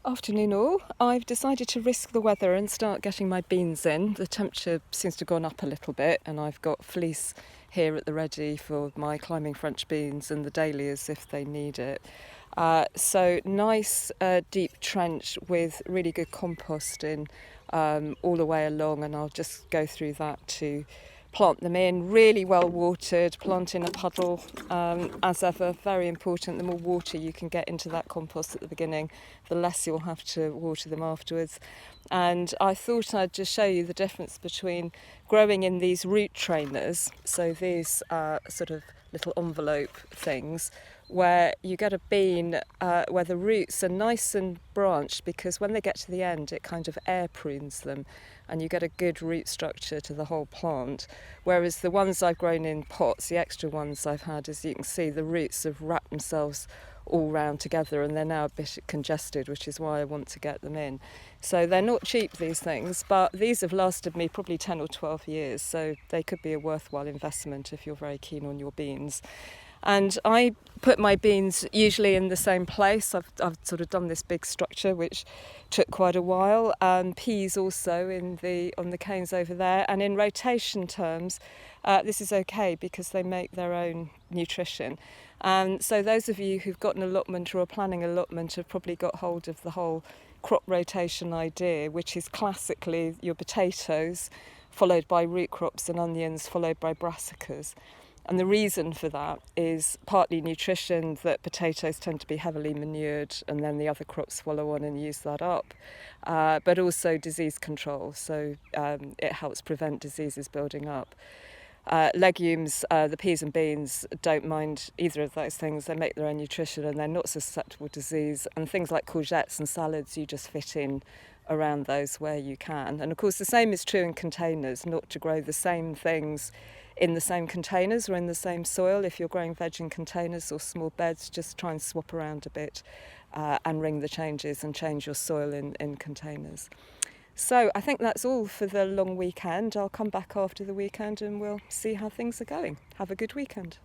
Afternoon all. I've decided to risk the weather and start getting my beans in. The temperature seems to have gone up a little bit, and I've got fleece here at the ready for my climbing French beans and the dahlias if they need it. So nice deep trench with really good compost in all the way along, and I'll just go through that to plant them in. Really well watered, plant in a puddle as ever, very important. The more water you can get into that compost at the beginning, the less you'll have to water them afterwards. And I thought I'd just show you the difference between growing in these root trainers, so these sort of little envelope things, where you get a bean where the roots are nice and branched, because when they get to the end it kind of air prunes them and you get a good root structure to the whole plant. Whereas the ones I've grown in pots, the extra ones I've had, as you can see, the roots have wrapped themselves all round together and they're now a bit congested, which is why I want to get them in. So they're not cheap, these things, but these have lasted me probably 10 or 12 years, so they could be a worthwhile investment if you're very keen on your beans. And I put my beans usually in the same place. I've sort of done this big structure, which took quite a while. Peas also on the canes over there. And in rotation terms, this is okay because they make their own nutrition. So those of you who've got an allotment or are planning allotment have probably got hold of the whole crop rotation idea, which is classically your potatoes, followed by root crops and onions, followed by brassicas. And the reason for that is partly nutrition, that potatoes tend to be heavily manured and then the other crops follow on and use that up, but also disease control, so it helps prevent diseases building up. Legumes, the peas and beans, don't mind either of those things. They make their own nutrition and they're not so susceptible to disease. And things like courgettes and salads, you just fit in around those where you can. And of course the same is true in containers, not to grow the same things in the same containers or in the same soil. If you're growing veg in containers or small beds, just try and swap around a bit and ring the changes and change your soil in containers. So I think that's all for the long weekend. I'll come back after the weekend and we'll see how things are going. Have a good weekend.